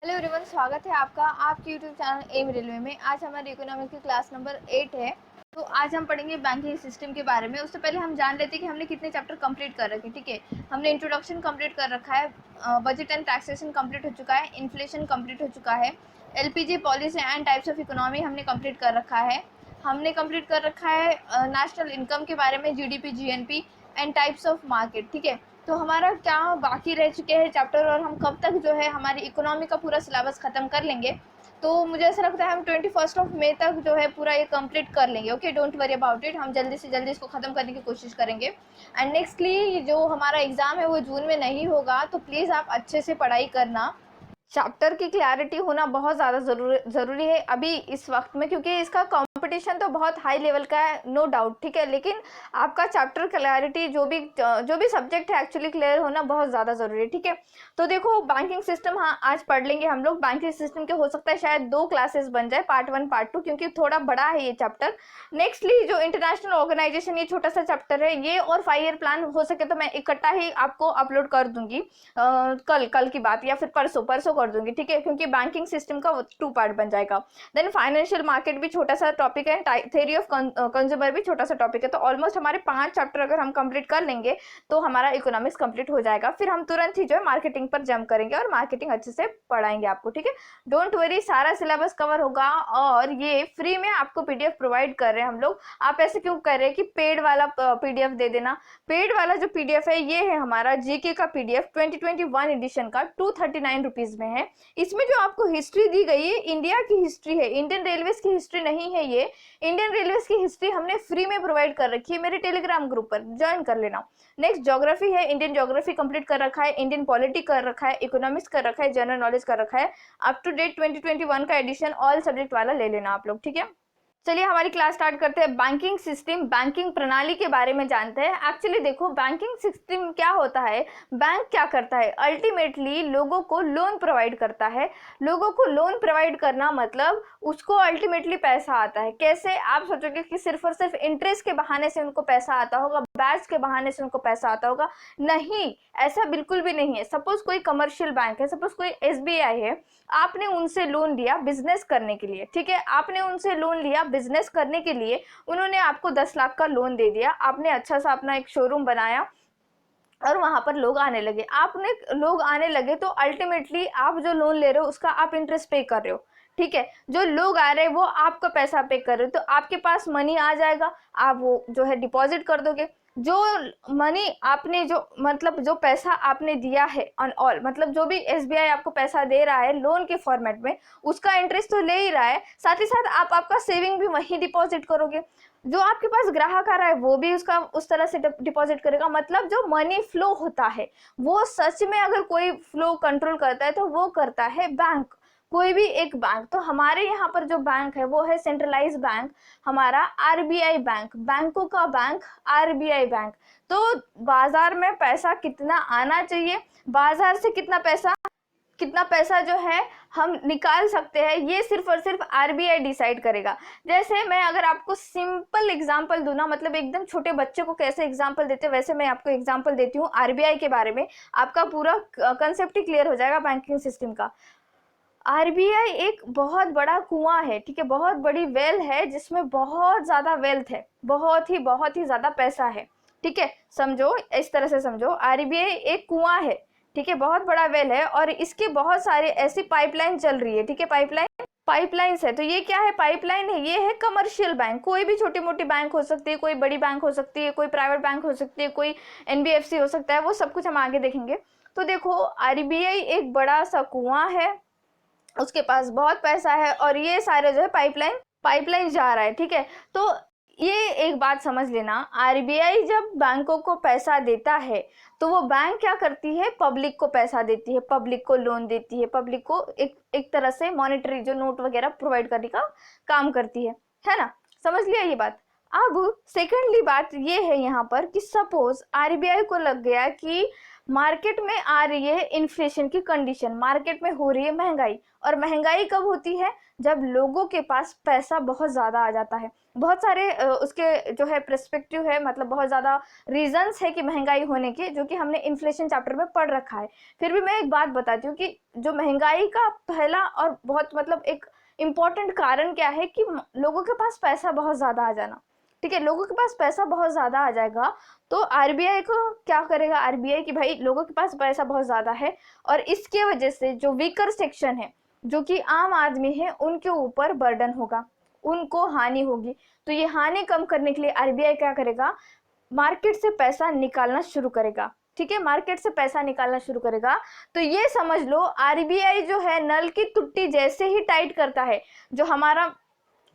Hello everyone, स्वागत है आपका आपके यूट्यूब चैनल एम रेलवे में। आज हमारी इकोनॉमिक्स की क्लास नंबर 8 है। तो आज हम पढ़ेंगे बैंकिंग सिस्टम के बारे में। उससे पहले हम जान लेते हैं कि हमने कितने चैप्टर कंप्लीट कर रखे हैं। ठीक है, हमने इंट्रोडक्शन कंप्लीट कर रखा है, बजट एंड टैक्सेशन कंप्लीट हो चुका है, इन्फ्लेशन कंप्लीट हो चुका है, LPG policy and types of economy हमने कंप्लीट कर रखा है। हमने कंप्लीट कर रखा है नेशनल इनकम के बारे में, GDP, GNP and types of market. ठीक है, तो हमारा क्या बाकी रह चुके हैं चैप्टर और हम कब तक जो है हमारी इकोनॉमी का पूरा सिलेबस ख़त्म कर लेंगे। तो मुझे ऐसा लगता है हम 21 मई तक जो है पूरा ये कंप्लीट कर लेंगे। Okay, don't worry about it, हम जल्दी से जल्दी इसको ख़त्म करने की कोशिश करेंगे। एंड नेक्स्टली जो हमारा एग्ज़ाम है वो जून में नहीं होगा, तो प्लीज़ आप अच्छे से पढ़ाई करना। चैप्टर की क्लैरिटी होना बहुत ज़्यादा ज़रूरी है अभी इस वक्त में, क्योंकि इसका कंपटीशन तो बहुत हाई लेवल का है, नो डाउट। ठीक है, लेकिन आपका चैप्टर क्लैरिटी जो भी सब्जेक्ट है एक्चुअली क्लियर होना बहुत ज़्यादा ज़रूरी है। ठीक है, तो देखो बैंकिंग सिस्टम, हाँ आज पढ़ लेंगे हम लोग बैंकिंग सिस्टम के। हो सकता है शायद 2 क्लासेस बन जाए, पार्ट 1 पार्ट 2, क्योंकि थोड़ा बड़ा है ये चैप्टर। नेक्स्टली जो इंटरनेशनल ऑर्गेनाइजेशन, ये छोटा सा चैप्टर है ये, और 5 ईयर प्लान हो सके तो मैं इकट्ठा ही आपको अपलोड कर दूंगी कल की बात, या फिर परसों कर दूंगी। ठीक है, क्योंकि बैंकिंग सिस्टम का 2 पार्ट बन जाएगा। देन फाइनेंशियल मार्केट भी छोटा सा टॉपिक है, थ्योरी ऑफ कंज्यूमर भी छोटा सा टॉपिक है। तो ऑलमोस्ट हमारे 5 चैप्टर अगर हम कंप्लीट कर लेंगे तो हमारा इकोनॉमिक्स कंप्लीट हो जाएगा। फिर हम तुरंत ही जो है मार्केटिंग पर जंप करेंगे और मार्केटिंग अच्छे से पढ़ाएंगे आपको। ठीक है, डोंट वरी, सारा सिलेबस कवर होगा और ये फ्री में आपको पीडीएफ प्रोवाइड कर रहे हैं हम लोग। आप ऐसे क्यों कर रहे हैं कि पेड वाला पीडीएफ दे देना। पेड वाला जो पीडीएफ है ये है हमारा जीके का पीडीएफ 2021 एडिशन का, 239 रुपीज में है। इसमें जो आपको हिस्ट्री दी गई है इंडिया की हिस्ट्री है, इंडियन रेलवेज की हिस्ट्री नहीं है ये। इंडियन रेलवेज की हिस्ट्री हमने फ्री में प्रोवाइड कर रखी है, मेरे टेलीग्राम ग्रुप पर ज्वाइन कर लेना। नेक्स्ट ज्योग्राफी है, इंडियन ज्योग्राफी कंप्लीट कर रखा है, इंडियन पॉलिटी कर रखा है, इकोनॉमिक्स कर रखा है, जनरल नॉलेज कर रखा है। अप टू डेट 2021 का एडिशन ऑल सब्जेक्ट वाला ले लेना आप लोग। ठीक है, चलिए हमारी क्लास स्टार्ट करते हैं। बैंकिंग सिस्टम, बैंकिंग प्रणाली के बारे में जानते हैं। एक्चुअली देखो बैंकिंग सिस्टम क्या होता है, बैंक क्या करता है, अल्टीमेटली लोगों को लोन प्रोवाइड करता है। लोगों को लोन प्रोवाइड करना मतलब उसको अल्टीमेटली पैसा आता है। कैसे? आप सोचोगे कि सिर्फ और सिर्फ इंटरेस्ट के बहाने से उनको पैसा आता होगा, ब्याज के बहाने से उनको पैसा आता होगा। नहीं, ऐसा बिल्कुल भी नहीं है। सपोज कोई कमर्शियल बैंक है, सपोज कोई एसबीआई है, आपने उनसे लोन लिया बिजनेस करने के लिए। ठीक है, आपने उनसे लोन लिया बिजनेस करने के लिए, उन्होंने आपको 10 लाख का लोन दे दिया। आपने अच्छा सा अपना एक शोरूम बनाया और वहां पर लोग आने लगे। आपने लोग आने लगे तो अल्टीमेटली आप जो लोन ले रहे हो उसका आप इंटरेस्ट पे कर रहे हो। ठीक है, जो लोग आ रहे हैं वो आपका पैसा पे कर रहे हो, तो आपके पास मनी आ जाएगा, आप वो जो है डिपॉजिट कर दोगे। जो मनी आपने जो पैसा आपने दिया है ऑन ऑल, मतलब जो भी एसबीआई आपको पैसा दे रहा है लोन के फॉर्मेट में, उसका इंटरेस्ट तो ले ही रहा है, साथ ही साथ आप आपका सेविंग भी वहीं डिपॉजिट करोगे। जो आपके पास ग्राहक आ रहा है वो भी उसका उस तरह से डिपॉजिट करेगा। मतलब जो मनी फ्लो होता है वो सच में अगर कोई फ्लो कंट्रोल करता है तो वो करता है बैंक, कोई भी एक बैंक। तो हमारे यहाँ पर जो बैंक है वो है सेंट्रलाइज बैंक, हमारा आरबीआई बैंक, बैंकों का बैंक आरबीआई बैंक। तो बाजार में पैसा कितना आना चाहिए, बाजार से कितना पैसा जो है हम निकाल सकते हैं, ये सिर्फ और सिर्फ आरबीआई डिसाइड करेगा। जैसे मैं अगर आपको सिंपल एग्जांपल दूं ना, मतलब एकदम छोटे बच्चे को कैसे एग्जांपल देते हैं वैसे मैं आपको एग्जांपल देती हूँ आरबीआई के बारे में, आपका पूरा कंसेप्ट ही क्लियर हो जाएगा बैंकिंग सिस्टम का। आरबीआई एक बहुत बड़ा कुआं है, ठीक है, बहुत बड़ी वेल है जिसमें बहुत ज्यादा वेल्थ है, बहुत ही ज्यादा पैसा है। ठीक है, समझो, इस तरह से समझो, आरबीआई एक कुआं है, ठीक है, बहुत बड़ा वेल है और इसके बहुत सारे ऐसी पाइपलाइन चल रही है। ठीक है, पाइपलाइंस है। तो ये क्या है? पाइपलाइन है। ये है कमर्शियल बैंक, कोई भी छोटी मोटी बैंक हो सकती है, कोई बड़ी बैंक हो सकती है, कोई प्राइवेट बैंक हो सकती है, कोई एनबीएफसी हो सकता है, वो सब कुछ हम आगे देखेंगे। तो देखो आरबीआई एक बड़ा सा कुआं है, उसके पास बहुत पैसा है और ये सारे जो है पाइपलाइन जा रहा है। ठीक है, तो ये एक बात समझ लेना, आरबीआई जब बैंकों को पैसा देता है तो वो बैंक क्या करती है, पब्लिक को पैसा देती है, पब्लिक को लोन देती है, पब्लिक को एक तरह से मॉनेटरी जो नोट वगैरह प्रोवाइड करने का काम करती है ना। समझ लिया ये बात। अब सेकेंडली बात ये है यहाँ पर कि सपोज आरबीआई को लग गया कि मार्केट में आ रही है इन्फ्लेशन की कंडीशन, मार्केट में हो रही है महंगाई, और महंगाई कब होती है? जब लोगों के पास पैसा बहुत ज़्यादा आ जाता है। बहुत सारे उसके जो है पर्सपेक्टिव है, मतलब बहुत ज़्यादा रीजंस है कि महंगाई होने के, जो कि हमने इन्फ्लेशन चैप्टर में पढ़ रखा है। फिर भी मैं एक बात बताती हूँ कि जो महंगाई का पहला और बहुत मतलब एक इम्पॉर्टेंट कारण क्या है कि लोगों के पास पैसा बहुत ज़्यादा आ जाना। ठीक है, लोगों के पास पैसा बहुत ज़्यादा आ जाएगा तो आरबीआई को क्या करेगा? आरबीआई कि भाई लोगों के पास पैसा बहुत ज़्यादा है और इसके वजह से जो वीकर सेक्शन है, जो कि आम आदमी है, उनके ऊपर बर्डन होगा, उनको हानि होगी। तो ये हानि कम करने के लिए आरबीआई क्या करेगा? मार्केट से पैसा निकालना शुरू करेगा। ठीक है, मार्केट से पैसा निकालना शुरू करेगा। तो ये समझ लो आरबीआई जो है नल की तुट्टी जैसे ही टाइट करता है, जो हमारा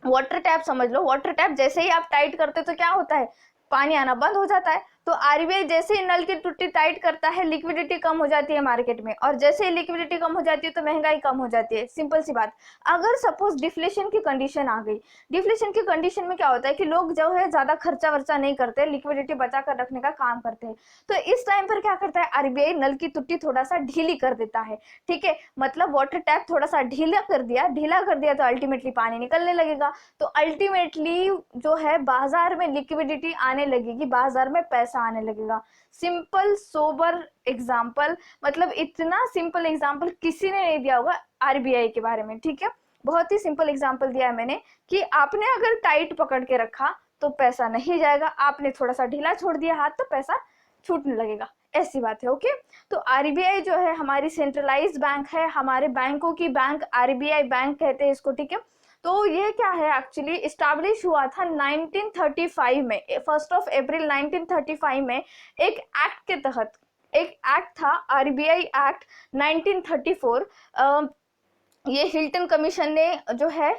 वाटर टैप समझ लो, वाटर टैप जैसे ही आप टाइट करते तो क्या होता है? पानी आना बंद हो जाता है। तो आरबीआई जैसे ही नल की टुट्टी टाइट करता है, लिक्विडिटी कम हो जाती है मार्केट में, और जैसे ही लिक्विडिटी कम हो जाती है तो महंगाई कम हो जाती है। सिंपल सी बात। अगर सपोज डिफ्लेशन की कंडीशन आ गई, डिफ्लेशन की कंडीशन में क्या होता है कि लोग जो है ज्यादा खर्चा वर्चा नहीं करते, लिक्विडिटी बचा कर रखने का काम करते हैं। तो इस टाइम पर क्या करता है आरबीआई? नल की टुट्टी थोड़ा सा ढीली कर देता है। ठीक है, मतलब वाटर टैप थोड़ा सा ढीला कर दिया तो अल्टीमेटली पानी निकलने लगेगा। तो अल्टीमेटली जो है बाजार में लिक्विडिटी आने लगेगी, बाजार में पैसा आने लगेगा। सिंपल सोबर एग्जाम्पल, मतलब इतना सिंपल एग्जाम्पल किसी ने नहीं दिया होगा आरबीआई के बारे में। ठीक है, बहुत ही सिंपल एग्जाम्पल दिया है मैंने कि आपने अगर टाइट पकड़ के रखा तो पैसा नहीं जाएगा, आपने थोड़ा सा ढीला छोड़ दिया हाथ तो पैसा छूटने लगेगा, ऐसी बात है। ओके, तो आरबीआई जो है हमारी सेंट्रलाइज्ड बैंक है, हमारे बैंकों की बैंक आरबीआई बैंक कहते हैं इसको। ठीक है, तो ये क्या है एक्चुअली इस्टेब्लिश हुआ था 1935 में, 1 अप्रैल 1935 में एक एक्ट के तहत। एक एक्ट था आरबीआई एक्ट 1934। ये हिल्टन कमीशन ने जो है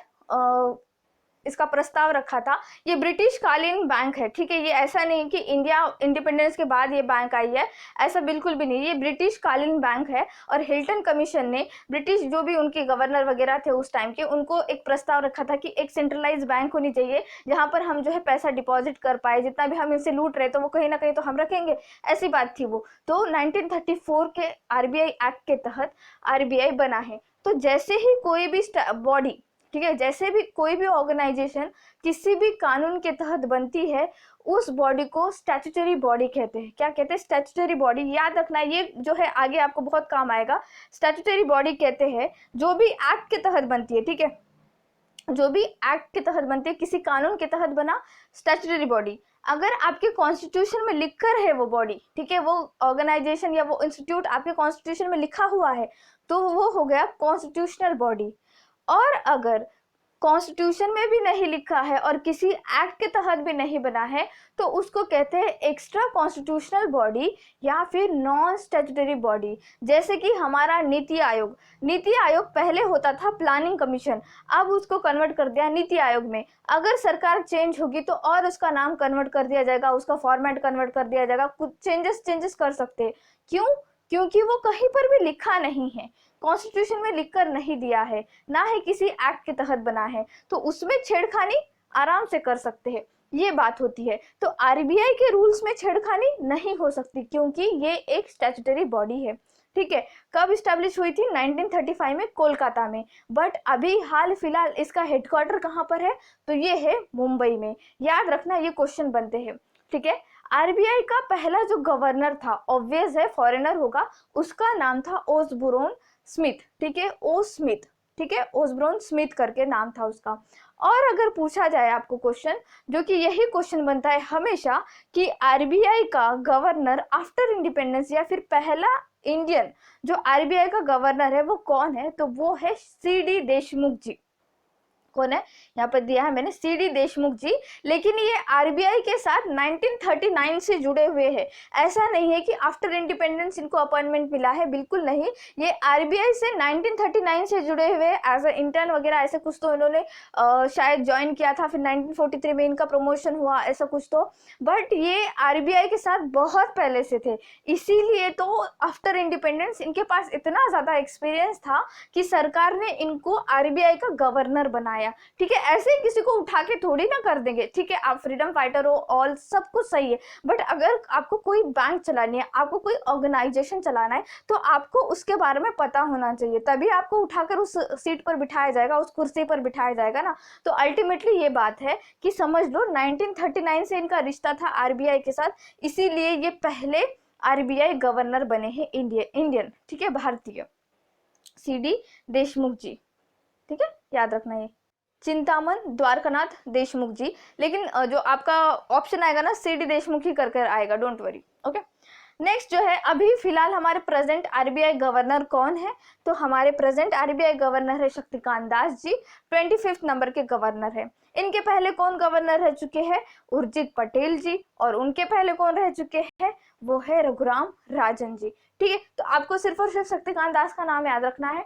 इसका प्रस्ताव रखा था। ये ब्रिटिश कालीन बैंक है। ठीक है, ये ऐसा नहीं कि इंडिया इंडिपेंडेंस के बाद ये बैंक आई है, ऐसा बिल्कुल भी नहीं। ये ब्रिटिश कालीन बैंक है और हिल्टन कमीशन ने ब्रिटिश जो भी उनके गवर्नर वगैरह थे उस टाइम के, उनको एक प्रस्ताव रखा था कि एक सेंट्रलाइज बैंक होनी चाहिए जहां पर हम जो है पैसा डिपॉजिट कर पाए, जितना भी हम इनसे लूट रहे तो वो कहीं ना कहीं तो हम रखेंगे, ऐसी बात थी वो। तो 1934 के आरबीआई एक्ट के तहत आरबीआई बना है। तो जैसे ही कोई भी बॉडी, ठीक है, जैसे भी कोई भी ऑर्गेनाइजेशन किसी भी कानून के तहत बनती है, उस बॉडी को स्टैट्यूटरी बॉडी कहते हैं। क्या कहते हैं? Statutory body. याद रखना, ये जो है आगे आपको बहुत काम आएगा। स्टैट्यूटरी बॉडी कहते हैं जो भी एक्ट के तहत बनती है। ठीक है, जो भी एक्ट के तहत बनती है, किसी कानून के तहत बना स्टैट्यूटरी बॉडी। अगर आपके कॉन्स्टिट्यूशन में लिखकर है वो बॉडी, ठीक है, वो ऑर्गेनाइजेशन या वो इंस्टीट्यूट आपके कॉन्स्टिट्यूशन में लिखा हुआ है, तो वो हो गया कॉन्स्टिट्यूशनल बॉडी। और अगर कॉन्स्टिट्यूशन में भी नहीं लिखा है और किसी एक्ट के तहत भी नहीं बना है, तो उसको कहते हैं एक्स्ट्रा कॉन्स्टिट्यूशनल बॉडी या फिर नॉन स्टैट्यूटरी बॉडी। जैसे कि हमारा नीति आयोग, नीति आयोग पहले होता था प्लानिंग कमीशन, अब उसको कन्वर्ट कर दिया नीति आयोग में। अगर सरकार चेंज होगी तो और उसका नाम कन्वर्ट कर दिया जाएगा, उसका फॉर्मेट कन्वर्ट कर दिया जाएगा, कुछ चेंजेस कर सकते हैं। क्यों? क्योंकि वो कहीं पर भी लिखा नहीं है, कॉन्स्टिट्यूशन में लिखकर नहीं दिया है, ना ही किसी एक्ट के तहत बना है, तो उसमें छेड़खानी आराम से कर सकते हैं, ये बात होती है। तो आरबीआई के रूल्स में छेड़खानी नहीं हो सकती क्योंकि ये एक स्टैट्यूटरी बॉडी है। ठीक है, कब स्टैब्लिश हुई थी? 1935 में कोलकाता में। बट अभी हाल फिलहाल इसका हेडक्वार्टर कहाँ पर है? तो ये है मुंबई में। याद रखना, ये क्वेश्चन बनते हैं। ठीक है, आरबीआई का पहला जो गवर्नर था, ऑब्वियस है फॉरेनर होगा, उसका नाम था ओसबोरोन स्मिथ। ठीक है, ओ स्मिथ। ठीक है, ओसबोरोन स्मिथ करके नाम था उसका। और अगर पूछा जाए आपको क्वेश्चन, जो कि यही क्वेश्चन बनता है हमेशा कि आरबीआई का गवर्नर आफ्टर इंडिपेंडेंस या फिर पहला इंडियन जो आरबीआई का गवर्नर है वो कौन है? तो वो है सीडी देशमुख जी। कौन है? यहाँ पर दिया है मैंने, सीडी देशमुख जी। लेकिन ये आरबीआई के साथ 1939 से जुड़े हुए हैं। ऐसा नहीं है कि आफ्टर इंडिपेंडेंस इनको अपॉइंटमेंट मिला है, बिल्कुल नहीं। ये आरबीआई से 1939 से जुड़े हुए एज अ इंटर्न वगैरह ऐसे कुछ तो इन्होंने शायद ज्वाइन किया था, फिर 1943 में इनका प्रमोशन हुआ, ऐसा कुछ तो। बट ये आरबीआई के साथ बहुत पहले से थे, इसीलिए तो आफ्टर इंडिपेंडेंस इनके पास इतना ज़्यादा एक्सपीरियंस था कि सरकार ने इनको आरबीआई का गवर्नर बनाया। नया, ठीक है। ऐसे ही किसी को उठा के थोड़ी ना कर देंगे, ठीक है। आप फ्रीडम फाइटर हो, ऑल सब कुछ सही है, बट अगर आपको कोई बैंक चलानी है, आपको कोई ऑर्गेनाइजेशन चलाना है, तो आपको उसके बारे में पता होना चाहिए, तभी आपको उठाकर उस सीट पर बिठाया जाएगा, उस कुर्सी पर बिठाया जाएगा ना। तो अल्टीमेटली ये बात है कि समझ लो 1939 से इनका रिश्ता था आरबीआई के साथ, इसीलिए ये पहले आरबीआई गवर्नर बने हैं इंडियन, ठीक है, भारतीय, सीडी देशमुख जी, ठीक है, याद रखना ये चिंतामन द्वारकानाथ देशमुख जी। लेकिन जो आपका ऑप्शन आएगा ना सीडी देशमुख ही कर आएगा, डोंट वरी, ओके। नेक्स्ट जो है, अभी फिलहाल हमारे प्रेजेंट आरबीआई गवर्नर कौन है? तो हमारे प्रेजेंट आरबीआई गवर्नर है शक्तिकांत दास जी, 25 नंबर के गवर्नर है। इनके पहले कौन गवर्नर रह चुके हैं? उर्जित पटेल जी। और उनके पहले कौन रह चुके हैं? वो है रघुराम राजन जी, ठीक है। तो आपको सिर्फ और सिर्फ शक्तिकांत दास का नाम याद रखना है,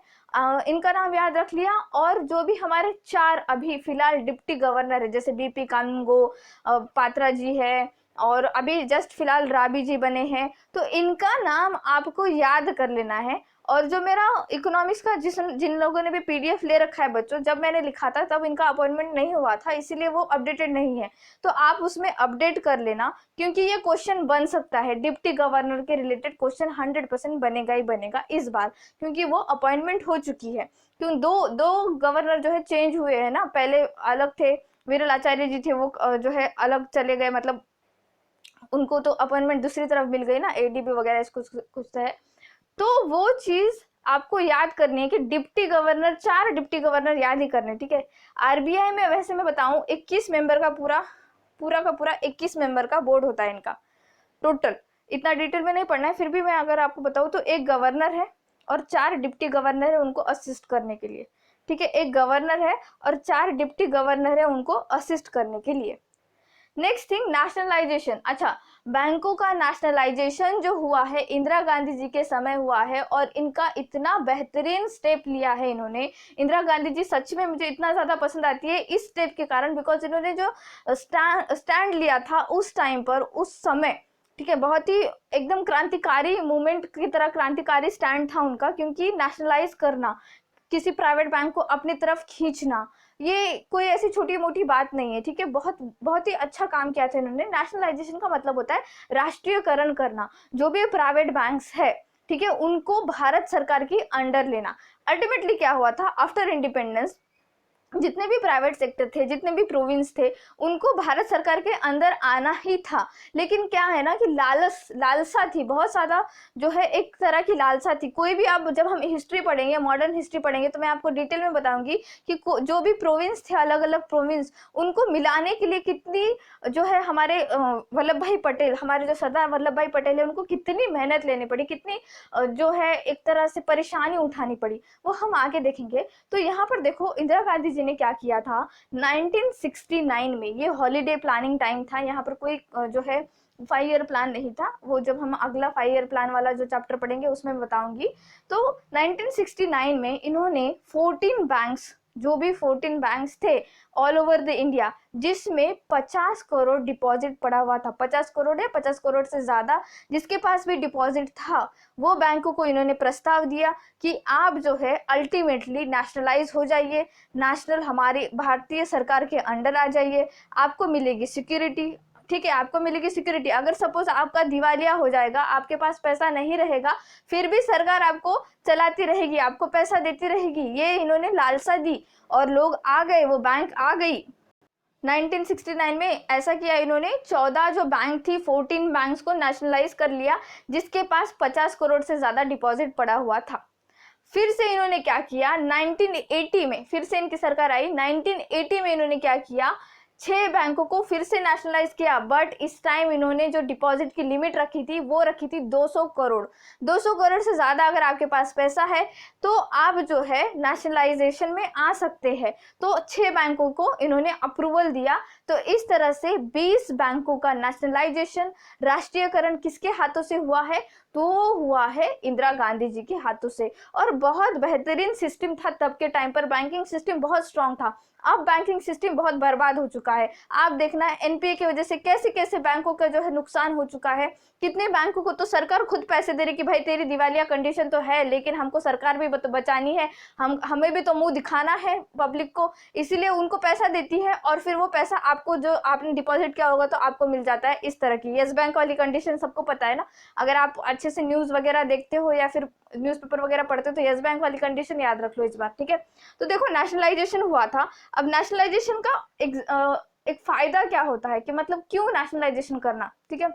इनका नाम याद रख लिया। और जो भी हमारे 4 अभी फिलहाल डिप्टी गवर्नर है, जैसे बीपी कानूनगो, पात्रा जी है, और अभी जस्ट फिलहाल राबी जी बने हैं, तो इनका नाम आपको याद कर लेना है। और जो मेरा इकोनॉमिक्स का जिन लोगों ने भी पीडीएफ ले रखा है बच्चों, जब मैंने लिखा था तब इनका अपॉइंटमेंट नहीं हुआ था, इसीलिए वो अपडेटेड नहीं है, तो आप उसमें अपडेट कर लेना, क्योंकि ये क्वेश्चन बन सकता है। डिप्टी गवर्नर के रिलेटेड क्वेश्चन 100% बनेगा ही बनेगा इस बार, क्योंकि वो अपॉइंटमेंट हो चुकी है। क्यों दो गवर्नर जो है चेंज हुए हैं ना, पहले अलग थे, विरल आचार्य जी थे, वो जो है अलग चले गए, मतलब उनको तो अपॉइंटमेंट दूसरी तरफ मिल गई ना, एडीबी वगैरह कुछ है। तो वो चीज आपको याद करनी है कि डिप्टी गवर्नर, 4 डिप्टी गवर्नर याद ही करने, ठीक है। आरबीआई में वैसे मैं बताऊं 21 मेंबर का पूरा 21 मेंबर का बोर्ड होता है इनका टोटल। इतना डिटेल में नहीं पढ़ना है, फिर भी मैं अगर आपको बताऊं तो एक गवर्नर है और 4 डिप्टी गवर्नर है उनको असिस्ट करने के लिए, ठीक है। एक गवर्नर है और 4 डिप्टी गवर्नर है उनको असिस्ट करने के लिए। Next thing, nationalisation. अच्छा, बैंकों का नेशनलाइजेशन जो हुआ है इंदिरा गांधी जी के समय हुआ है, और इनका इतना बेहतरीन स्टेप लिया है इन्होंने। इंदिरा गांधी जी सच में मुझे इतना ज़्यादा पसंद आती है इस स्टेप के कारण, बिकॉज इन्होंने जो स्टैंड लिया था उस टाइम पर, उस समय, ठीक है, बहुत ही एकदम क्रांतिकारी मूवमेंट की तरह क्रांतिकारी स्टैंड था उनका, क्योंकि नेशनलाइज करना, किसी प्राइवेट बैंक को अपनी तरफ खींचना, ये कोई ऐसी छोटी मोटी बात नहीं है, ठीक है। बहुत ही अच्छा काम किया था इन्होंने। नेशनलाइजेशन का मतलब होता है राष्ट्रीयकरण करना, जो भी प्राइवेट बैंक्स है, ठीक है, उनको भारत सरकार की अंडर लेना। अल्टीमेटली क्या हुआ था, आफ्टर इंडिपेंडेंस जितने भी प्राइवेट सेक्टर थे, जितने भी प्रोविंस थे, उनको भारत सरकार के अंदर आना ही था। लेकिन क्या है ना कि लालसा थी बहुत ज़्यादा, जो है एक तरह की लालसा थी। कोई भी, आप जब हम हिस्ट्री पढ़ेंगे, मॉडर्न हिस्ट्री पढ़ेंगे, तो मैं आपको डिटेल में बताऊंगी कि जो भी प्रोविंस थे, अलग अलग प्रोविंस, उनको मिलाने के लिए कितनी, जो है हमारे वल्लभ भाई पटेल, हमारे जो सरदार वल्लभ भाई पटेल है, उनको कितनी मेहनत लेनी पड़ी, कितनी जो है एक तरह से परेशानी उठानी पड़ी, वो हम आगे देखेंगे। तो यहाँ पर देखो इंदिरा गांधी ने क्या किया था 1969 में, ये हॉलीडे प्लानिंग टाइम था, यहाँ पर कोई जो है 5 ईयर प्लान नहीं था, वो जब हम अगला 5 ईयर प्लान वाला जो चैप्टर पढ़ेंगे उसमें मैं बताऊंगी। तो 1969 में इन्होंने 14 बैंक्स, जो भी 14 बैंक्स थे ऑल ओवर द इंडिया, जिसमें 50 करोड़ डिपॉजिट पड़ा हुआ था, 50 करोड़ है, 50 करोड़ से ज़्यादा जिसके पास भी डिपॉजिट था, वो बैंकों को इन्होंने प्रस्ताव दिया कि आप जो है अल्टीमेटली नेशनलाइज हो जाइए, नेशनल हमारी भारतीय सरकार के अंडर आ जाइए, आपको मिलेगी सिक्योरिटी, ठीक है, आपको मिलेगी सिक्योरिटी। अगर सपोज आपका दिवालिया हो जाएगा, आपके पास पैसा नहीं रहेगा, फिर भी सरकार आपको चलाती रहेगी, आपको पैसा देती रहेगी, ये इन्होंने लालसा दी और लोग आ गए, वो बैंक आ गई। 1969 में ऐसा किया इन्होंने, 14 जो बैंक थी, 14 बैंक्स को नेशनलाइज कर लिया, जिसके पास 50 करोड़ से ज़्यादा डिपॉजिट पड़ा हुआ था। फिर से इन्होंने क्या किया, 1980 में फिर से इनकी सरकार आई, 1980 में इन्होंने क्या किया, 6 बैंकों को फिर से नेशनलाइज किया, बट इस टाइम इन्होंने जो डिपॉजिट की लिमिट रखी थी वो रखी थी 200 करोड़। 200 करोड़ से ज़्यादा अगर आपके पास पैसा है तो आप जो है नेशनलाइजेशन में आ सकते हैं। तो 6 बैंकों को इन्होंने अप्रूवल दिया। तो इस तरह से 20 बैंकों का नेशनलाइजेशन, राष्ट्रीयकरण किसके हाथों से हुआ है, तो हुआ है इंदिरा गांधी जी के हाथों से, और बहुत बेहतरीन सिस्टम था तब के टाइम पर, बैंकिंग सिस्टम बहुत स्ट्रांग था। अब बैंकिंग सिस्टम बहुत बर्बाद हो चुका है। आप देखना एनपीए की वजह से कैसे कैसे बैंकों का जो है नुकसान हो चुका है। कितने बैंकों को तो सरकार खुद पैसे दे रही कि भाई तेरी दिवालिया कंडीशन तो है, लेकिन हमको सरकार भी बचानी है, हमें भी तो मुंह दिखाना है पब्लिक को, इसीलिए उनको पैसा देती है, और फिर वो पैसा आपको जो आपने डिपॉजिट किया होगा तो आपको मिल जाता है। इस तरह की यस बैंक वाली कंडीशन सबको पता है ना, अगर आप अच्छे से न्यूज वगैरह देखते हो या फिर न्यूज़पेपर वगैरह पढ़ते हो तो यस बैंक वाली कंडीशन याद रख लो इस बार, ठीक है। तो देखो नेशनलाइजेशन हुआ था। अब नेशनलाइजेशन का एक फायदा क्या होता है कि मतलब क्यों नेशनलाइजेशन करना, ठीक है।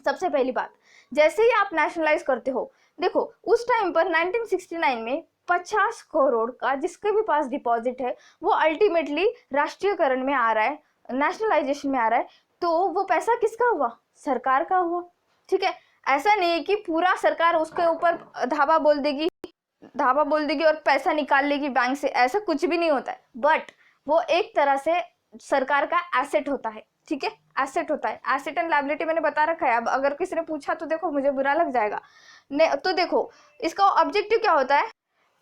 सबसे पहली बात, जैसे ही आप नेशनलाइज करते हो, देखो उस टाइम पर 1969 में 50 करोड़ का जिसके भी पास डिपॉजिट है वो अल्टीमेटली राष्ट्रीयकरण में आ रहा है, नेशनलाइजेशन में आ रहा है, तो वो पैसा किसका हुआ? सरकार का हुआ, ठीक है। ऐसा नहीं है कि पूरा सरकार उसके ऊपर धावा बोल देगी और पैसा निकाल लेगी बैंक से, ऐसा कुछ भी नहीं होता है। बट वो एक तरह से सरकार का एसेट होता है, ठीक है, एसेट होता है। एसेट एंड लायबिलिटी मैंने बता रखा है। अब अगर किसी ने पूछा तो देखो मुझे बुरा लग जाएगा। तो देखो इसका ऑब्जेक्टिव क्या होता है।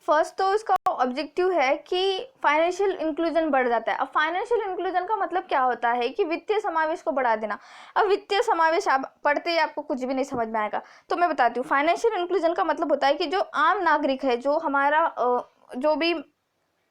फर्स्ट तो इसका ऑब्जेक्टिव है कि फाइनेंशियल इंक्लूजन बढ़ जाता है। अब फाइनेंशियल इंक्लूजन का मतलब क्या होता है कि वित्तीय समावेश को बढ़ा देना। अब वित्तीय समावेश आप पढ़ते ही आपको कुछ भी नहीं समझ में आएगा, तो मैं बताती हूँ। फाइनेंशियल इंक्लूजन का मतलब होता है कि जो आम नागरिक है, जो हमारा जो भी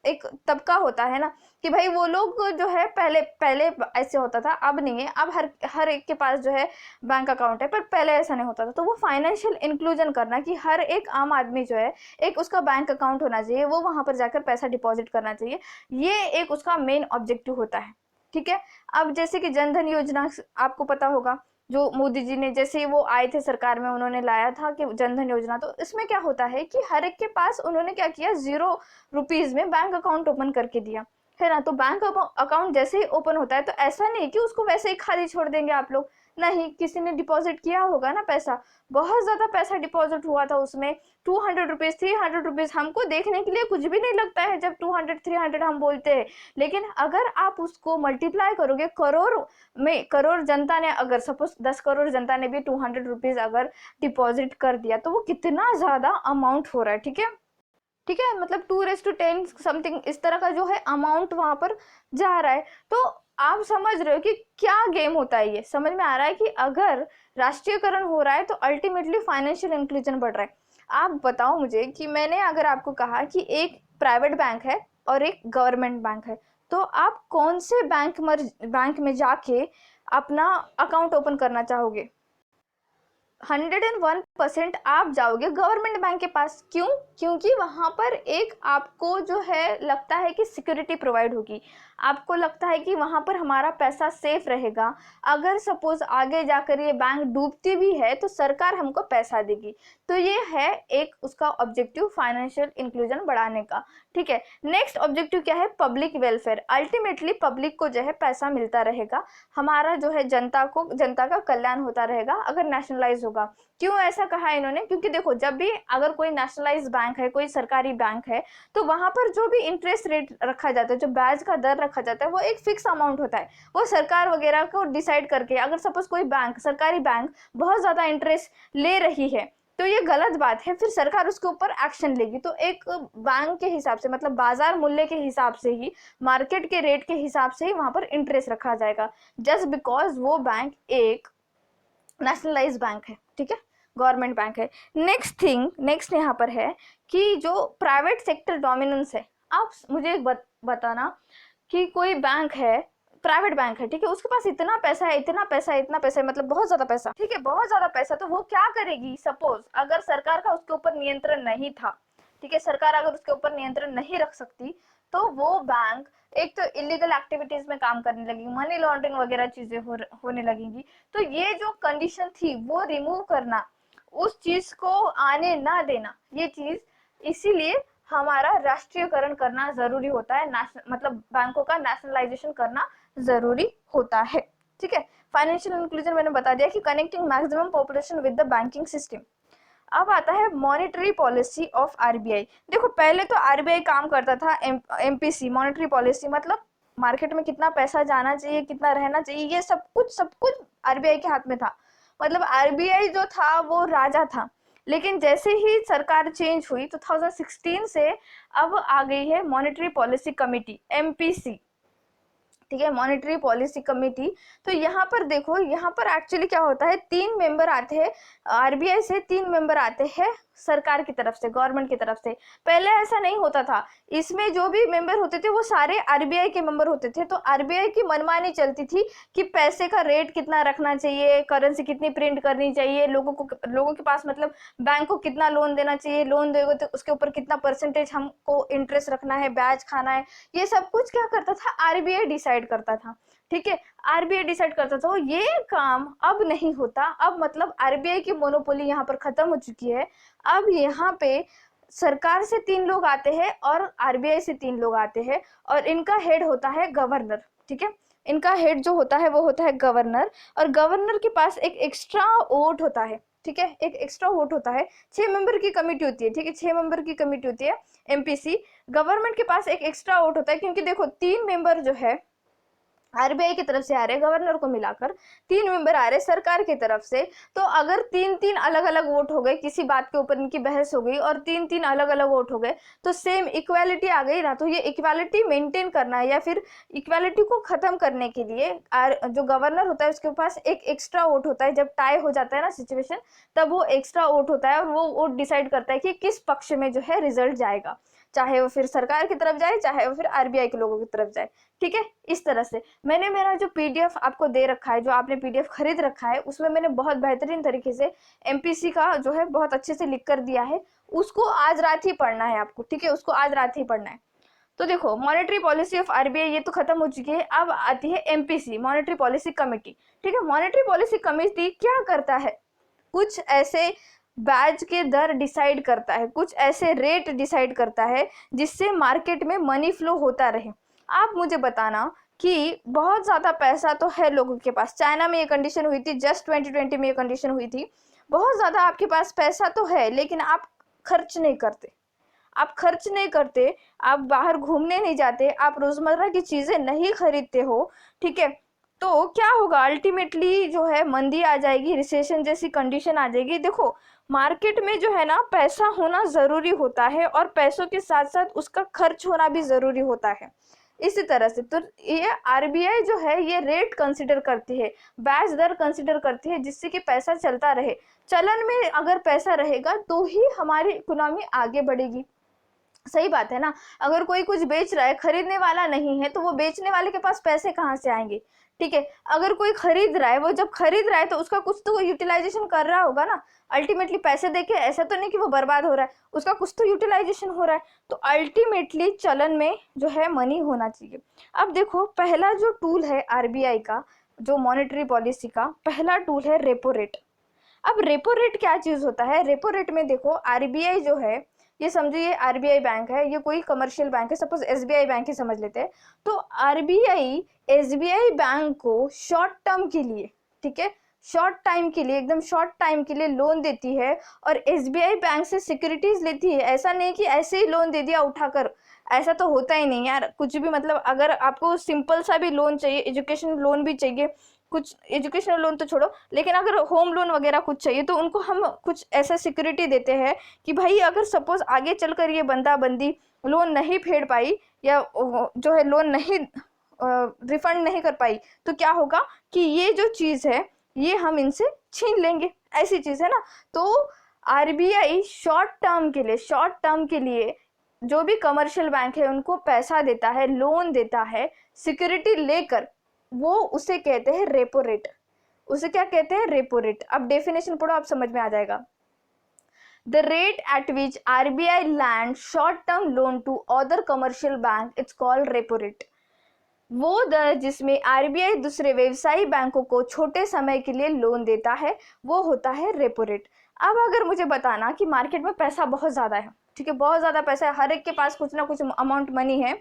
एक तबका होता है ना, कि भाई वो लोग जो है पहले पहले ऐसे होता था, अब नहीं है। अब हर एक के पास जो है बैंक अकाउंट है, पर पहले ऐसा नहीं होता था। तो वो फाइनेंशियल इंक्लूजन करना कि हर एक आम आदमी जो है एक उसका बैंक अकाउंट होना चाहिए, वो वहां पर जाकर पैसा डिपॉजिट करना चाहिए, ये एक उसका मेन ऑब्जेक्टिव होता है, ठीक है। अब जैसे कि जनधन योजना आपको पता होगा, जो मोदी जी ने जैसे वो आए थे सरकार में, उन्होंने लाया था कि जनधन योजना। तो इसमें क्या होता है कि हर एक के पास उन्होंने क्या किया, ₹0 में बैंक अकाउंट ओपन करके दिया, है ना। तो बैंक अकाउंट जैसे ही ओपन होता है तो ऐसा नहीं कि उसको वैसे ही खाली छोड़ देंगे आप लोग, नहीं, किसी ने डिपॉजिट किया होगा ना पैसा, बहुत ज्यादा पैसा डिपॉजिट हुआ था उसमें, ₹200 ₹300। हमको देखने के लिए कुछ भी नहीं लगता है जब 200 300 हम बोलते हैं, लेकिन अगर आप उसको मल्टीप्लाई करोगे करोड़ में, करोड़ जनता ने अगर सपोज 10 करोड़ जनता ने भी ₹200 अगर डिपॉजिट कर दिया तो वो कितना ज्यादा अमाउंट हो रहा है, ठीक है, ठीक है। मतलब 2:10 समथिंग इस तरह का जो है अमाउंट वहां पर जा रहा है। तो आप समझ रहे हो कि क्या गेम होता है, ये समझ में आ रहा है कि अगर राष्ट्रीयकरण हो रहा है तो अल्टीमेटली फाइनेंशियल इंक्लूजन बढ़ रहा है। आप बताओ मुझे कि मैंने अगर आपको कहा कि एक प्राइवेट बैंक है और एक गवर्नमेंट बैंक है, तो आप कौन से बैंक में जाके अपना अकाउंट ओपन करना चाहोगे? 101% आप जाओगे गवर्नमेंट बैंक के पास। क्यों? क्योंकि वहां पर एक आपको जो है लगता है कि सिक्योरिटी प्रोवाइड होगी, आपको लगता है कि वहां पर हमारा पैसा सेफ रहेगा। अगर सपोज आगे जाकर ये बैंक डूबती भी है तो सरकार हमको पैसा देगी। तो ये है एक उसका ऑब्जेक्टिव फाइनेंशियल इंक्लूजन बढ़ाने का, ठीक है। नेक्स्ट ऑब्जेक्टिव क्या है? Public welfare. अल्टीमेटली पब्लिक को जो है पैसा मिलता रहेगा, हमारा जो है जनता का कल्याण होता रहेगा अगर नेशनलाइज होगा। क्यों ऐसा कहा इन्होंने? क्योंकि देखो जब भी अगर कोई नेशनलाइज बैंक है, कोई सरकारी बैंक है, तो वहां पर जो भी इंटरेस्ट रेट रखा जाता है, जो ब्याज का दर रखा जाता है, वो एक फिक्स अमाउंट होता है। वो सरकार वगैरह को डिसाइड करके, अगर सपोज कोई बैंक, सरकारी बैंक बहुत ज्यादा इंटरेस्ट ले रही है तो ये गलत बात है, फिर सरकार उसके ऊपर एक्शन लेगी। तो एक बैंक के हिसाब से, मतलब बाजार मूल्य के हिसाब से ही, मार्केट के रेट के हिसाब से ही वहां पर इंटरेस्ट रखा जाएगा, जस्ट बिकॉज वो बैंक एक नेशनलाइज बैंक है, ठीक है, गवर्नमेंट बैंक है। नेक्स्ट यहाँ पर है कि जो प्राइवेट सेक्टर डोमिनेंस है। आप मुझे बताना कि कोई बैंक है, प्राइवेट बैंक है, ठीक है, उसके पास इतना पैसा है, मतलब बहुत ज्यादा पैसा, ठीक है, बहुत ज्यादा पैसा। तो वो क्या करेगी? सपोज अगर सरकार का उसके ऊपर नियंत्रण नहीं था, ठीक है, सरकार अगर उसके ऊपर नियंत्रण नहीं रख सकती तो वो बैंक एक तो इलीगल एक्टिविटीज में काम करने लगेगी, मनी लॉन्ड्रिंग वगैरह चीजें होने लगेंगी। तो ये जो कंडीशन थी वो रिमूव करना, उस चीज को आने ना देना, ये चीज, इसीलिए हमारा राष्ट्रीयकरण करना जरूरी होता है, मतलब बैंकों का नेशनलाइजेशन करना जरूरी होता है, ठीक है। फाइनेंशियल इंक्लूजन मैंने बता दिया कि connecting maximum population with the banking system. अब आता है मॉनेटरी पॉलिसी ऑफ आरबीआई। देखो पहले तो आरबीआई काम करता था एमपीसी, मॉनेटरी पॉलिसी, मतलब मार्केट में कितना पैसा जाना चाहिए, कितना रहना चाहिए, ये सब कुछ आरबीआई के हाथ में था। मतलब आरबीआई जो था वो राजा था, लेकिन जैसे ही सरकार चेंज हुई 2016 से अब आ गई है मॉनेटरी पॉलिसी कमेटी, एमपीसी, ठीक है, मॉनेटरी पॉलिसी कमेटी। तो यहाँ पर देखो, यहाँ पर एक्चुअली क्या होता है, 3 मेंबर आते हैं आरबीआई से, 3 मेंबर आते हैं सरकार की तरफ से, गवर्नमेंट की तरफ से। पहले ऐसा नहीं होता था, इसमें जो भी मेंबर होते थे वो सारे आरबीआई के मेंबर होते थे। तो आरबीआई की मनमानी चलती थी कि पैसे का रेट कितना रखना चाहिए, करेंसी कितनी प्रिंट करनी चाहिए, लोगों के पास मतलब बैंक को कितना लोन देना चाहिए, लोन दोगे तो उसके ऊपर कितना परसेंटेज हमको इंटरेस्ट रखना है, ब्याज खाना है, ये सब कुछ क्या करता था, आरबीआई डिसाइड करता था। ठीक है, आरबीआई डिसाइड करता था। ये काम अब नहीं होता, अब मतलब आरबीआई की मोनोपोली यहाँ पर खत्म हो चुकी है। अब यहाँ पे सरकार से 3 लोग आते हैं और आरबीआई से 3 लोग आते हैं, और इनका हेड होता है गवर्नर। ठीक है, इनका हेड जो होता है वो होता है गवर्नर, और गवर्नर के पास एक एक्स्ट्रा वोट होता है। ठीक है, एक एक्स्ट्रा वोट होता है, 6 मेंबर की कमेटी होती है। ठीक है, 6 मेंबर की कमेटी होती है एमपीसी। गवर्नमेंट के पास एक एक्स्ट्रा वोट होता है, क्योंकि देखो 3 मेंबर जो है आरबीआई की तरफ से आ रहे, गवर्नर को मिलाकर 3 मेंबर आ रहे सरकार की तरफ से। तो अगर 3-3 अलग अलग वोट हो गए, किसी बात के ऊपर इनकी बहस हो गई और 3-3 अलग अलग वोट हो गए, तो सेम इक्वालिटी आ गई ना। तो ये इक्वालिटी मेंटेन करना है या फिर इक्वालिटी को खत्म करने के लिए जो गवर्नर होता है उसके पास एक एक्स्ट्रा वोट होता है। जब टाई हो जाता है ना सिचुएशन, तब वो एक्स्ट्रा वोट होता है और वो वोट डिसाइड करता है कि किस पक्ष में जो है रिजल्ट जाएगा, चाहे वो फिर सरकार की तरफ जाए, चाहे वो फिर आरबीआई के लोगों की तरफ जाए। ठीक है, इस तरह से मैंने मेरा जो पीडीएफ आपको दे रखा है, जो आपने पीडीएफ खरीद रखा है, उसमें मैंने बहुत बेहतरीन तरीके से एमपीसी का जो है बहुत अच्छे से लिख कर दिया है। उसको आज रात ही पढ़ना है आपको। ठीक है, उसको आज रात ही पढ़ना है। तो देखो, मॉनेटरी पॉलिसी ऑफ आरबीआई ये तो खत्म हो चुकी है, अब आती है एमपीसी, मॉनेटरी पॉलिसी कमेटी। ठीक है, मॉनेटरी पॉलिसी कमेटी क्या करता है, कुछ ऐसे ब्याज के दर डिसाइड करता है, कुछ ऐसे रेट डिसाइड करता है जिससे मार्केट में मनी फ्लो होता रहे। आप मुझे बताना कि बहुत ज़्यादा पैसा तो है लोगों के पास, चाइना में ये कंडीशन हुई थी, जस्ट 2020 में ये कंडीशन हुई थी, बहुत ज़्यादा आपके पास पैसा तो है लेकिन आप खर्च नहीं करते, आप खर्च नहीं करते, आप बाहर घूमने नहीं जाते, आप रोजमर्रा की चीजें नहीं खरीदते हो। ठीक है, तो क्या होगा, अल्टीमेटली जो है मंदी आ जाएगी, रिसेशन जैसी कंडीशन आ जाएगी। देखो, मार्केट में जो है ना पैसा होना जरूरी होता है और पैसों के साथ साथ उसका खर्च होना भी जरूरी होता है। इसी तरह से तो ये आरबीआई जो है ये रेट कंसिडर करती है, ब्याज दर कंसिडर करती है, जिससे कि पैसा चलता रहे। चलन में अगर पैसा रहेगा तो ही हमारी इकोनॉमी आगे बढ़ेगी। सही बात है ना, अगर कोई कुछ बेच रहा है, खरीदने वाला नहीं है, तो वो बेचने वाले के पास पैसे कहाँ से आएंगे। ठीक है, अगर कोई खरीद रहा है, वो जब खरीद रहा है तो उसका कुछ तो यूटिलाइजेशन कर रहा होगा ना, अल्टीमेटली पैसे देके, ऐसा तो नहीं कि वो बर्बाद हो रहा है, उसका कुछ तो यूटिलाइजेशन हो रहा है। तो अल्टीमेटली चलन में जो है मनी होना चाहिए। अब देखो, पहला जो टूल है आरबीआई का, जो मॉनेटरी पॉलिसी का पहला टूल है रेपो रेट। अब रेपो रेट क्या चीज होता है, रेपो रेट में देखो, आरबीआई जो है, ये समझिए ये आरबीआई बैंक है, ये कोई कमर्शियल बैंक है, सपोज एसबीआई बैंक ही समझ लेते हैं। तो आरबीआई एसबीआई बैंक को शॉर्ट टर्म के लिए, ठीक है, शॉर्ट टाइम के लिए, एकदम शॉर्ट टाइम के लिए लोन देती है, और एसबीआई बैंक से सिक्योरिटीज लेती है। ऐसा नहीं कि ऐसे ही लोन दे दिया उठाकर, ऐसा तो होता ही नहीं यार, कुछ भी, मतलब अगर आपको सिंपल सा भी लोन चाहिए, एजुकेशन लोन भी चाहिए, कुछ एजुकेशनल लोन तो छोड़ो, लेकिन अगर होम लोन वगैरह कुछ चाहिए तो उनको हम कुछ ऐसा सिक्योरिटी देते हैं कि भाई अगर सपोज आगे चलकर ये बंदा बंदी लोन नहीं फेड पाई, या जो है लोन नहीं रिफंड नहीं कर पाई, तो क्या होगा कि ये जो चीज़ है ये हम इनसे छीन लेंगे, ऐसी चीज़ है ना। तो आरबीआई शॉर्ट टर्म के लिए जो भी कमर्शियल बैंक है उनको पैसा देता है, लोन देता है सिक्योरिटी लेकर, वो उसे कहते हैं रेपो रेट। उसे क्या कहते हैं, रेपो रेट। अब डेफिनेशन पढ़ो, आप समझ में आ जाएगा। The rate at which RBI lend short term loan to other commercial bank, it's called repo rate. वो दर जिसमें आरबीआई दूसरे व्यवसायी बैंकों को छोटे समय के लिए लोन देता है, वो होता है रेपो रेट। अब अगर मुझे बताना कि मार्केट में पैसा बहुत ज़्यादा है, ठीक है, बहुत ज़्यादा पैसा है, हर एक के पास कुछ ना कुछ अमाउंट मनी है,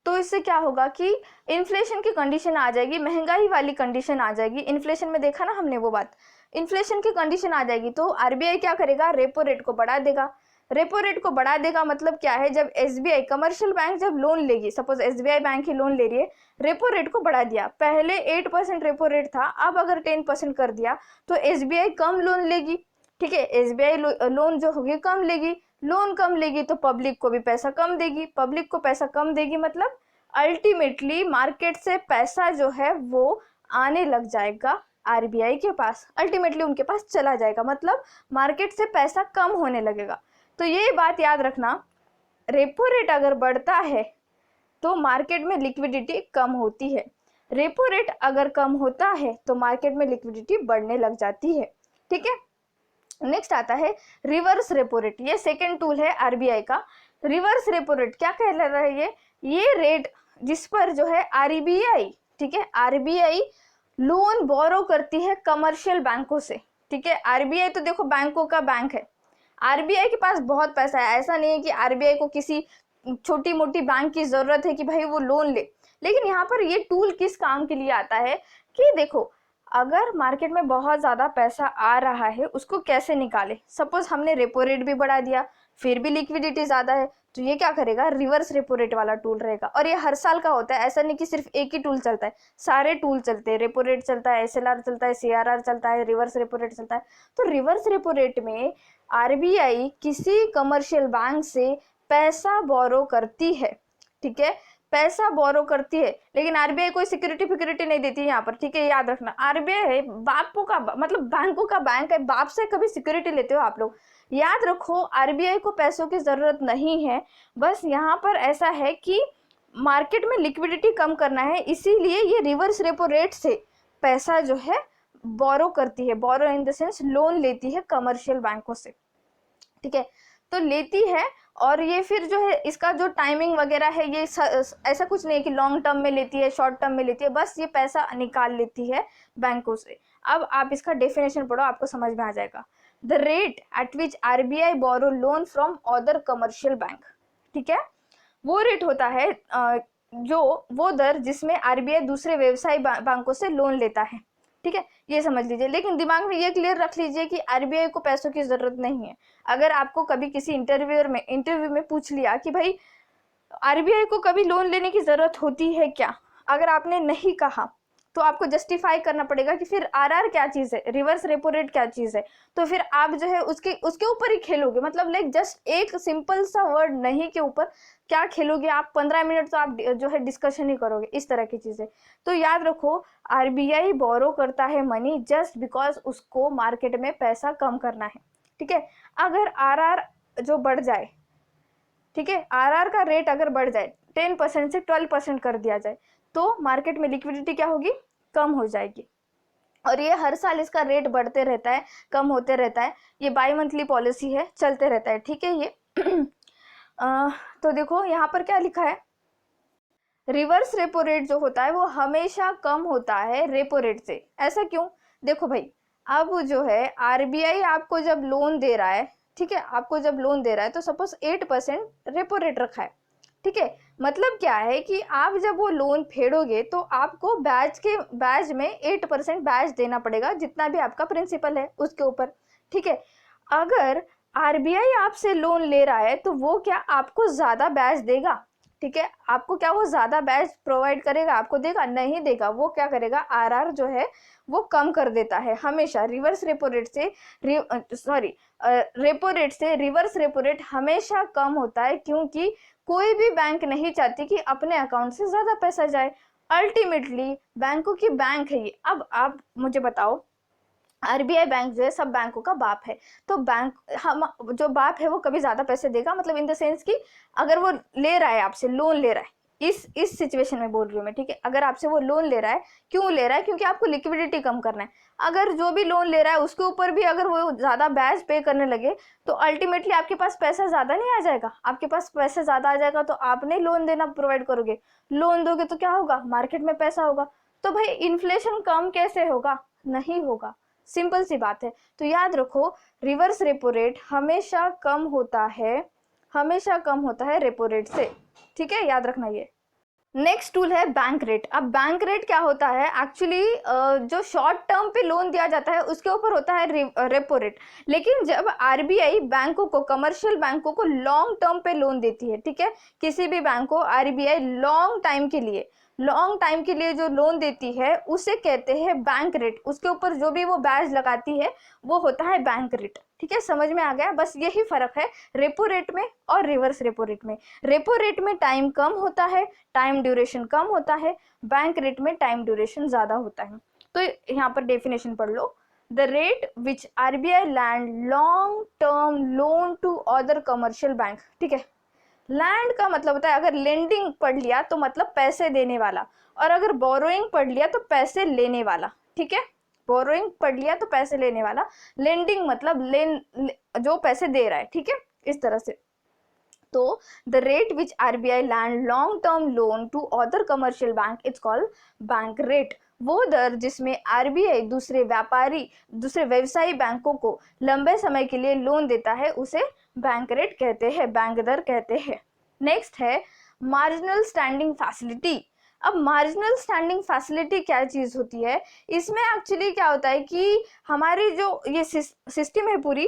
तो इससे क्या होगा कि इन्फ्लेशन की कंडीशन आ जाएगी, महंगाई वाली कंडीशन आ जाएगी। इन्फ्लेशन में देखा ना हमने वो बात, इन्फ्लेशन की कंडीशन आ जाएगी, तो आरबीआई क्या करेगा, रेपो रेट को बढ़ा देगा। रेपो रेट को बढ़ा देगा मतलब क्या है, जब एसबीआई कमर्शियल बैंक जब लोन लेगी, सपोज एसबीआई बैंक ही लोन ले रही है, रेपो रेट को बढ़ा दिया, पहले 8% रेपो रेट था, अब अगर 10% कर दिया तो एसबीआई कम लोन लेगी, ठीक है, एसबीआई लोन जो होगी कम लेगी, लोन कम लेगी तो पब्लिक को भी पैसा कम देगी, पब्लिक को पैसा कम देगी मतलब अल्टीमेटली मार्केट से पैसा जो है वो आने लग जाएगा आरबीआई के पास, अल्टीमेटली उनके पास चला जाएगा, मतलब मार्केट से पैसा कम होने लगेगा। तो ये बात याद रखना, रेपो रेट अगर बढ़ता है तो मार्केट में लिक्विडिटी कम होती है, रेपो रेट अगर कम होता है तो मार्केट में लिक्विडिटी बढ़ने लग जाती है, ठीक है। नेक्स्ट आता है रिवर्स रेपो रेट, ये सेकेंड टूल है आरबीआई का। रिवर्स रेपो रेट क्या कहलाता है, ये रेट जिस पर जो है आरबीआई, ठीक है, आरबीआई लोन बोरो करती है कमर्शियल बैंकों से, ठीक है। आरबीआई तो देखो बैंकों का बैंक है, आरबीआई के पास बहुत पैसा है, ऐसा नहीं है कि आरबीआई को किसी छोटी मोटी बैंक की जरूरत है कि भाई वो लोन ले, लेकिन यहाँ पर ये टूल किस काम के लिए आता है कि देखो अगर मार्केट में बहुत ज़्यादा पैसा आ रहा है उसको कैसे निकाले, सपोज हमने रेपो रेट भी बढ़ा दिया फिर भी लिक्विडिटी ज़्यादा है, तो ये क्या करेगा, रिवर्स रेपो रेट वाला टूल रहेगा, और ये हर साल का होता है, ऐसा नहीं कि सिर्फ एक ही टूल चलता है, सारे टूल चलते हैं, रेपो रेट चलता है, एसएलआर चलता है, सीआरआर चलता है, रिवर्स रेपो रेट चलता है। तो रिवर्स रेपो रेट में आरबीआई किसी कमर्शियल बैंक से पैसा बोरो करती है, ठीक है, पैसा बोरो करती है, लेकिन आरबीआई कोई सिक्योरिटी नहीं देती है यहाँ पर, ठीक है, याद रखना। आरबीआई बापों का मतलब बैंकों का बैंक है, बाप से कभी सिक्योरिटी लेते हो आप लोग, याद रखो आरबीआई को पैसों की जरूरत नहीं है, बस यहाँ पर ऐसा है कि मार्केट में लिक्विडिटी कम करना है, इसीलिए ये रिवर्स रेपो रेट से पैसा जो है बोरो करती है, बोरो इन द सेंस लोन लेती है कमर्शियल बैंकों से, ठीक है, तो लेती है, और ये फिर जो है इसका जो टाइमिंग वगैरह है ये ऐसा कुछ नहीं है कि लॉन्ग टर्म में लेती है शॉर्ट टर्म में लेती है, बस ये पैसा निकाल लेती है बैंकों से। अब आप इसका डेफिनेशन पढ़ो, आपको समझ में आ जाएगा। The rate at which RBI borrow loan from other commercial bank, ठीक है, वो रेट होता है जो वो दर जिसमें आरबीआई दूसरे व्यवसायी बैंकों से लोन लेता है, ठीक है, ये समझ लीजिए। लेकिन दिमाग में ये क्लियर रख लीजिए कि आरबीआई को पैसों की जरूरत नहीं है। अगर आपको कभी किसी इंटरव्यू में पूछ लिया कि भाई आरबीआई को कभी लोन लेने की जरूरत होती है क्या, अगर आपने नहीं कहा तो आपको जस्टिफाई करना पड़ेगा कि फिर आरआर क्या चीज है, रिवर्स रेपो रेट क्या चीज है, तो फिर आप जो है उसके ऊपर ही खेलोगे, मतलब लाइक जस्ट एक सिंपल सा वर्ड नहीं के ऊपर क्या खेलोगे आप, 15 मिनट तो आप जो है डिस्कशन ही करोगे, इस तरह की चीजें। तो याद रखो आरबीआई बोरो करता है मनी जस्ट बिकॉज उसको मार्केट में पैसा कम करना है, ठीक है। अगर आरआर जो बढ़ जाए, ठीक है, आरआर का रेट अगर बढ़ जाए 10% से 12% कर दिया जाए तो मार्केट में लिक्विडिटी क्या होगी, कम हो जाएगी, और ये हर साल इसका रेट बढ़ते रहता है, कम होते रहता है, ये बाई मंथली पॉलिसी है, चलते रहता है, ठीक है। ये तो देखो यहाँ पर क्या लिखा है, रिवर्स रेपो रेट जो होता है वो हमेशा कम होता है रेपो रेट से। ऐसा क्यों, देखो भाई अब जो है आरबीआई आपको जब लोन दे रहा है, ठीक है, आपको जब लोन दे रहा है तो सपोज 8% रेपो रेट रखा है, ठीक है, मतलब क्या है कि आप जब वो लोन फेडोगे तो आपको ब्याज में 8% ब्याज देना पड़ेगा, जितना भी आपका प्रिंसिपल है उसके ऊपर, ठीक है। अगर आरबीआई आपसे लोन ले रहा है तो वो क्या आपको ज्यादा ब्याज देगा, ठीक है, आपको क्या वो ज्यादा ब्याज प्रोवाइड करेगा, आपको देगा, नहीं देगा, वो क्या करेगा आरआर जो है वो कम कर देता है हमेशा। रिवर्स रेपो रेट से रेपो रेट से रिवर्स रेपो रेट हमेशा कम होता है, क्योंकि कोई भी बैंक नहीं चाहती कि अपने अकाउंट से ज्यादा पैसा जाए, अल्टीमेटली बैंकों की बैंक है ये। अब आप मुझे बताओ, आरबीआई बैंक जो है सब बैंकों का बाप है, तो बैंक हम जो बाप है वो कभी ज्यादा पैसे देगा, मतलब इन द सेंस कि अगर वो ले रहा है आपसे लोन ले रहा है, इस सिचुएशन में बोल रही हूँ मैं, ठीक है, अगर आपसे वो लोन ले रहा है, क्यों ले रहा है, क्योंकि आपको लिक्विडिटी कम करना है। अगर जो भी लोन ले रहा है उसके ऊपर भी अगर वो ज्यादा ब्याज पे करने लगे तो अल्टीमेटली आपके पास पैसा ज्यादा नहीं आ जाएगा, आपके पास पैसा ज्यादा आ जाएगा तो आपने लोन देना प्रोवाइड करोगे, लोन दोगे तो क्या होगा, मार्केट में पैसा होगा, तो भाई इन्फ्लेशन कम कैसे होगा, नहीं होगा, सिंपल सी बात है। तो याद रखो रिवर्स रेपो रेट हमेशा कम होता है, हमेशा कम होता है रेपो रेट से, ठीक है, याद रखना ये। नेक्स्ट टूल है बैंक रेट। अब बैंक रेट क्या होता है, एक्चुअली जो शॉर्ट टर्म पे लोन दिया जाता है उसके ऊपर होता है रेपो रेट, लेकिन जब आरबीआई बैंकों को, कमर्शियल बैंकों को लॉन्ग टर्म पे लोन देती है, ठीक है, किसी भी बैंक को आरबीआई लॉन्ग टाइम के लिए जो लोन देती है उसे कहते हैं बैंक रेट। उसके ऊपर जो भी वो ब्याज लगाती है वो होता है बैंक रेट। ठीक है, समझ में आ गया? बस यही फर्क है रेपो रेट में और रिवर्स रेपो रेट में। रेपो रेट में टाइम कम होता है, टाइम ड्यूरेशन कम होता है, बैंक रेट में टाइम ड्यूरेशन ज्यादा होता है। तो यहाँ पर डेफिनेशन पढ़ लो, the rate which RBI lend long term loan to other commercial bank. ठीक है, लैंड का मतलब होता है, अगर लेंडिंग पढ़ लिया तो मतलब पैसे देने वाला, और अगर बोरोइंग पढ़ लिया तो पैसे लेने वाला। ठीक है, बोरोइंग पढ़ लिया तो पैसे लेने वाला, लेंडिंग मतलब जो पैसे दे रहा है। ठीक है, इस तरह से। तो the rate which RBI lend long term loan to other commercial bank it's called bank rate. वो दर जिसमें आरबीआई दूसरे व्यवसायी बैंकों को लंबे समय के लिए लोन देता है उसे बैंक रेट कहते हैं, बैंक दर कहते हैं। नेक्स्ट है मार्जिनल स्टैंडिंग फैसिलिटी। अब मार्जिनल स्टैंडिंग फैसिलिटी क्या चीज होती है, इसमें एक्चुअली क्या होता है कि हमारी जो ये सिस्टम है पूरी,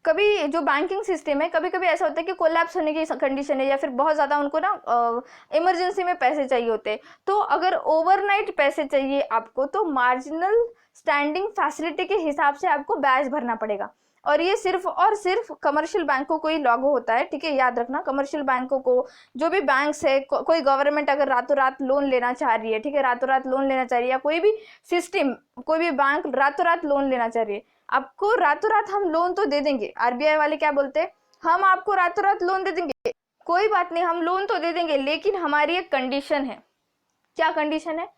कभी जो बैंकिंग सिस्टम है कभी कभी ऐसा होता है कि कोलैप्स होने की कंडीशन है, या फिर बहुत ज़्यादा उनको ना इमरजेंसी में पैसे चाहिए होते हैं, तो अगर ओवरनाइट पैसे चाहिए आपको तो मार्जिनल स्टैंडिंग फैसिलिटी के हिसाब से आपको ब्याज भरना पड़ेगा। और ये सिर्फ और सिर्फ कमर्शियल बैंकों को ही लागू होता है। ठीक है, याद रखना, कमर्शियल बैंकों को, जो भी बैंक्स है, कोई गवर्नमेंट अगर रातों रात लोन लेना चाह रही है, ठीक है, रातों रात लोन लेना चाह रही है, या कोई भी सिस्टम, कोई भी बैंक रातों रात लोन लेना चाह रही है, आपको रातों रात हम लोन तो दे देंगे। आरबीआई वाले क्या बोलते हैं, हम आपको रातों रात लोन दे देंगे, कोई बात नहीं, हम लोन तो दे देंगे, लेकिन हमारी एक कंडीशन है। क्या कंडीशन है?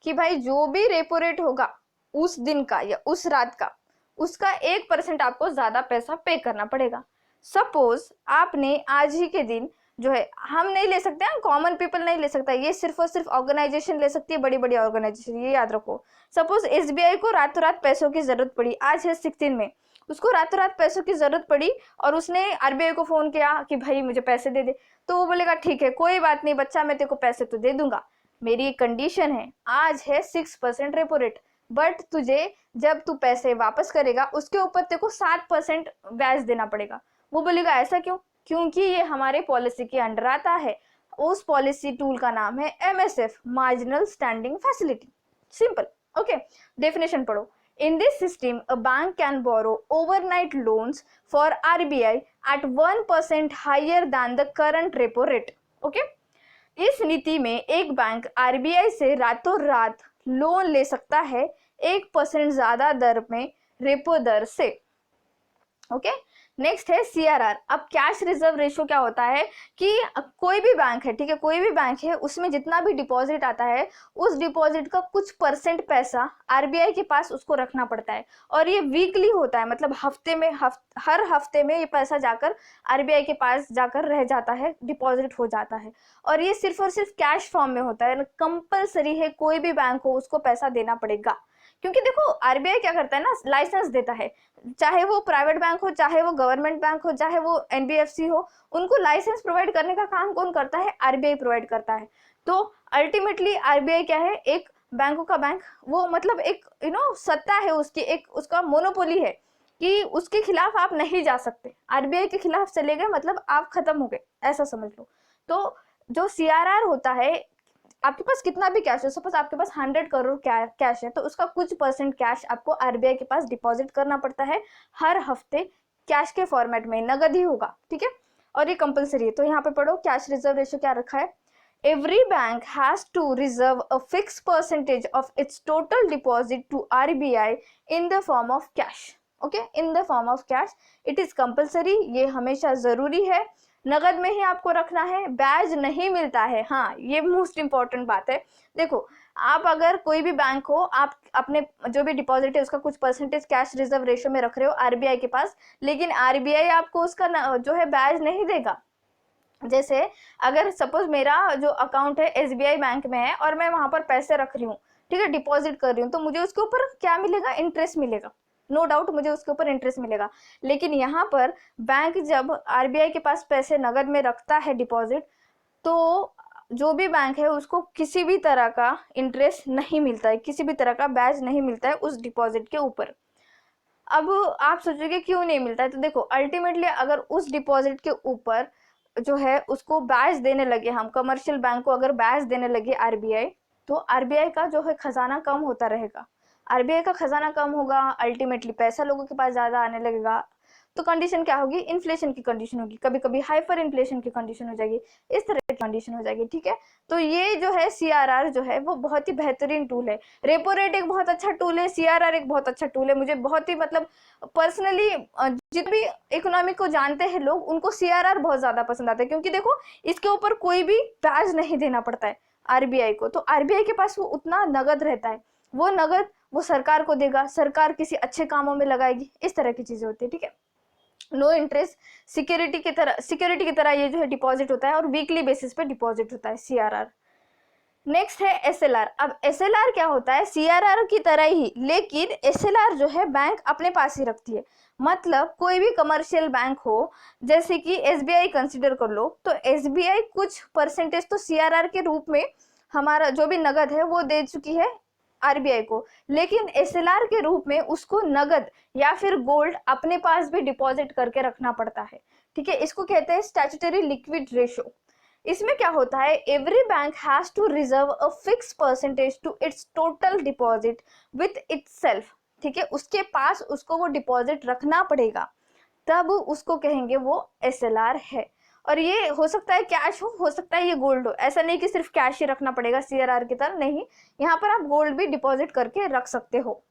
कि भाई जो भी रेपो रेट होगा उस दिन का या उस रात का, उसका 1% आपको ज्यादा पैसा पे करना पड़ेगा। सपोज आपने आज ही के दिन जो है, हम नहीं ले सकते हैं, कॉमन पीपल नहीं ले सकता, ये सिर्फ और सिर्फ ऑर्गेनाइजेशन ले सकती है, बड़ी बड़ी ऑर्गेनाइजेशन, ये याद रखो। सपोज एसबीआई को रातों रात पैसों की जरूरत पड़ी, आज है 16 में, उसको रातों रात पैसों की जरूरत पड़ी और उसने आरबीआई को फोन किया कि भाई मुझे पैसे दे दे, तो वो बोलेगा ठीक है कोई बात नहीं बच्चा, मैं तेरे को पैसे तो दे दूंगा, मेरी कंडीशन है आज है 6% रेपो रेट, बट तुझे जब तू पैसे वापस करेगा उसके ऊपर तेरे को 7% ब्याज देना पड़ेगा। वो बोलेगा ऐसा क्यों? क्योंकि ये हमारे पॉलिसी के अंडर आता है। उस पॉलिसी टूल का नाम है MSF, marginal standing facility. Simple. Okay, definition पढ़ो। In this system, a bank can borrow overnight loans for RBI at 1% higher than the current repo rate. Okay? इस नीति में एक बैंक आरबीआई से रातों रात लोन ले सकता है 1% ज्यादा दर में, रेपो दर से। ओके, नेक्स्ट है सीआरआर। अब कैश रिजर्व रेशियो क्या होता है कि कोई भी बैंक है, ठीक है, कोई भी बैंक है, उसमें जितना भी डिपॉजिट आता है उस डिपॉजिट का कुछ परसेंट पैसा आरबीआई के पास उसको रखना पड़ता है, और ये वीकली होता है, मतलब हफ्ते में हर हफ्ते में ये पैसा जाकर आरबीआई के पास जाकर रह जाता है, डिपॉजिट हो जाता है, और ये सिर्फ और सिर्फ कैश फॉर्म में होता है। कंपलसरी है, कोई भी बैंक हो उसको पैसा देना पड़ेगा, क्योंकि देखो आरबीआई क्या करता है ना, लाइसेंस देता है, चाहे वो प्राइवेट बैंक हो, चाहे वो गवर्नमेंट बैंक हो, चाहे वो एनबीएफसी हो, उनको लाइसेंस प्रोवाइड करने का काम कौन करता है? आरबीआई प्रोवाइड करता है। तो अल्टीमेटली आरबीआई क्या है? एक बैंकों का बैंक, वो मतलब एक सत्ता है उसकी, एक उसका मोनोपोली है कि उसके खिलाफ आप नहीं जा सकते। आरबीआई के खिलाफ चले गए मतलब आप खत्म हो गए, ऐसा समझ लो। तो जो सीआरआर होता है, आपके पास कितना भी कैश है, सपोज आपके पास 100 करोड़ कैश है, तो उसका कुछ परसेंट कैश आपको आरबीआई के पास डिपॉजिट करना पड़ता है हर हफ्ते, कैश के फॉर्मेट में, नगद ही होगा। ठीक है, और ये कंपलसरी है। तो यहाँ पे पढ़ो कैश रिजर्व रेशियो क्या रखा है। Every bank has to reserve a fix percentage of its total deposit to RBI in the form of cash. Okay, in the form of cash, it is compulsory, ये हमेशा जरूरी है, नगद में ही आपको रखना है, ब्याज नहीं मिलता है। हाँ, ये मोस्ट इंपॉर्टेंट बात है। देखो, आप अगर कोई भी बैंक हो, आप अपने जो भी डिपॉजिट है उसका कुछ परसेंटेज कैश रिजर्व रेशियो में रख रहे हो आरबीआई के पास, लेकिन आरबीआई आपको उसका जो है ब्याज नहीं देगा। जैसे अगर सपोज मेरा जो अकाउंट है एसबीआई बैंक में है और मैं वहां पर पैसे रख रही हूँ, ठीक है, डिपॉजिट कर रही हूँ, तो मुझे उसके ऊपर क्या मिलेगा? इंटरेस्ट मिलेगा, नो डाउट मुझे उसके ऊपर इंटरेस्ट मिलेगा। लेकिन यहाँ पर बैंक जब आरबीआई के पास पैसे नगद में रखता है डिपॉजिट, तो जो भी बैंक है उसको किसी भी तरह का इंटरेस्ट नहीं मिलता है, किसी भी तरह का ब्याज नहीं मिलता है उस डिपॉजिट के ऊपर। अब आप सोचोगे क्यों नहीं मिलता है, तो देखो अल्टीमेटली अगर उस डिपॉजिट के ऊपर जो है उसको ब्याज देने लगे, हम कमर्शियल बैंक को अगर ब्याज देने लगे आरबीआई, तो आरबीआई का जो है खजाना कम होता रहेगा। आरबीआई का खजाना कम होगा, अल्टीमेटली पैसा लोगों के पास ज्यादा आने लगेगा, तो कंडीशन क्या होगी, इन्फ्लेशन की कंडीशन होगी, कभी कभी हाइपर इन्फ्लेशन की कंडीशन हो जाएगी, इस तरह की कंडीशन हो जाएगी। ठीक है, तो ये जो है सीआरआर जो है वो बहुत ही बेहतरीन टूल है। रेपो रेट एक बहुत अच्छा टूल है, सीआरआर एक बहुत अच्छा टूल है। मुझे बहुत ही मतलब पर्सनली जितने भी इकोनॉमिक को जानते हैं लोग उनको सीआरआर बहुत ज्यादा पसंद आता है, क्योंकि देखो इसके ऊपर कोई भी ब्याज नहीं देना पड़ता है आरबीआई को, तो आरबीआई के पास वो उतना नगद रहता है, वो नगद वो सरकार को देगा, सरकार किसी अच्छे कामों में लगाएगी, इस तरह की चीजें होती है। ठीक है, लो इंटरेस्ट सिक्योरिटी की तरह ये जो है डिपॉजिट होता है और वीकली बेसिस पे डिपॉजिट होता है सीआरआर। नेक्स्ट है एसएलआर। अब एसएलआर क्या होता है, सीआरआर की तरह ही, लेकिन एसएलआर जो है बैंक अपने पास ही रखती है। मतलब कोई भी कमर्शियल बैंक हो, जैसे कि एसबीआई कंसीडर कर लो, तो एसबीआई कुछ परसेंटेज तो सीआरआर के रूप में हमारा जो भी नगद है वो दे चुकी है आरबीआई को, लेकिन एसएलआर के रूप में उसको नगद या फिर गोल्ड अपने पास भी डिपॉजिट करके रखना पड़ता है। ठीक है, इसको कहते हैं स्टैट्यूटरी लिक्विड रेशो। इसमें क्या होता है, every bank has to reserve a fix percentage to its total deposit with itself. ठीक है, उसके पास उसको वो डिपॉजिट रखना पड़ेगा, तब उसको कहेंगे वो एसएलआर है। और ये हो सकता है कैश हो सकता है ये गोल्ड हो, ऐसा नहीं कि सिर्फ कैश ही रखना पड़ेगा सीआरआर की तरह, नहीं, यहाँ पर आप गोल्ड भी डिपॉजिट करके रख सकते हो।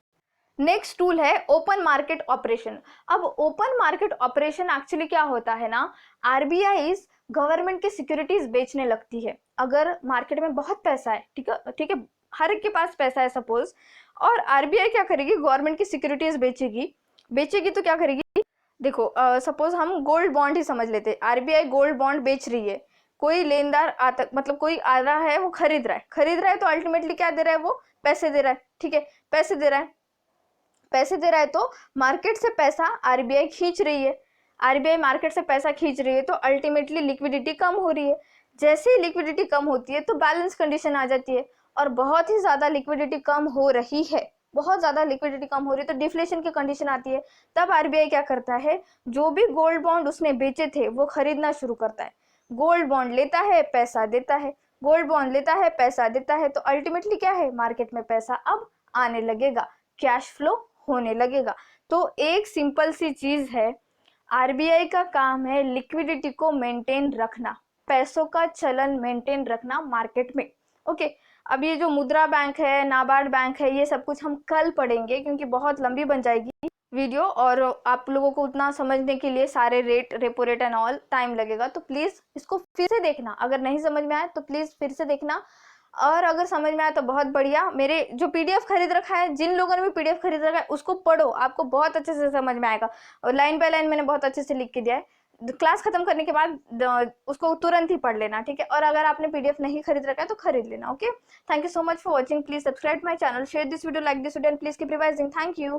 नेक्स्ट टूल है ओपन मार्केट ऑपरेशन। अब ओपन मार्केट ऑपरेशन एक्चुअली क्या होता है ना, आरबीआई गवर्नमेंट की सिक्योरिटीज बेचने लगती है। अगर मार्केट में बहुत पैसा है, ठीक है, हर एक के पास पैसा है सपोज, और आरबीआई क्या करेगी, गवर्नमेंट की सिक्योरिटीज बेचेगी तो क्या करेगी, देखो सपोज हम गोल्ड बॉन्ड ही समझ लेते हैं, आरबीआई गोल्ड बॉन्ड बेच रही है, कोई लेनदार आता, मतलब कोई आ रहा है, वो खरीद रहा है तो अल्टीमेटली क्या दे रहा है, वो पैसे दे रहा है। ठीक है, पैसे दे रहा है तो मार्केट से पैसा आरबीआई खींच रही है, आरबीआई मार्केट से पैसा खींच रही है तो अल्टीमेटली लिक्विडिटी कम हो रही है। जैसे ही लिक्विडिटी कम होती है तो बैलेंस कंडीशन आ जाती है, और बहुत ही ज्यादा लिक्विडिटी कम हो रही है, बहुत ज्यादा लिक्विडिटी कम हो रही है तो डिफ्लेशन की कंडीशन आती है। तब आरबीआई क्या करता है, जो भी गोल्ड बॉन्ड उसने बेचे थे वो खरीदना शुरू करता है। गोल्ड बॉन्ड लेता है, पैसा देता है, गोल्ड बॉन्ड लेता है, पैसा देता है, तो अल्टीमेटली क्या है, मार्केट में पैसा अब आने लगेगा, कैश फ्लो होने लगेगा। तो एक सिंपल सी चीज है, आरबीआई का काम है लिक्विडिटी को मेंटेन रखना, पैसों का चलन मेंटेन रखना मार्केट में। ओके, अब ये जो मुद्रा बैंक है, नाबार्ड बैंक है, ये सब कुछ हम कल पढ़ेंगे, क्योंकि बहुत लंबी बन जाएगी वीडियो और आप लोगों को उतना समझने के लिए सारे rate, repo rate and all time लगेगा। तो प्लीज इसको फिर से देखना, अगर नहीं समझ में आए तो प्लीज फिर से देखना, और अगर समझ में आया तो बहुत बढ़िया। मेरे जो पीडीएफ खरीद रखा है, जिन लोगों ने भी पीडीएफ खरीद रखा है उसको पढ़ो, आपको बहुत अच्छे से समझ में आएगा, और लाइन बाय लाइन मैंने बहुत अच्छे से लिख के दिया है। क्लास खत्म करने के बाद उसको तुरंत ही पढ़ लेना, ठीक है। और अगर आपने पीडीएफ नहीं खरीद रखा है तो खरीद लेना। Okay, thank you so much for watching, please subscribe my channel, share this video, like this video and please keep revising. Thank you.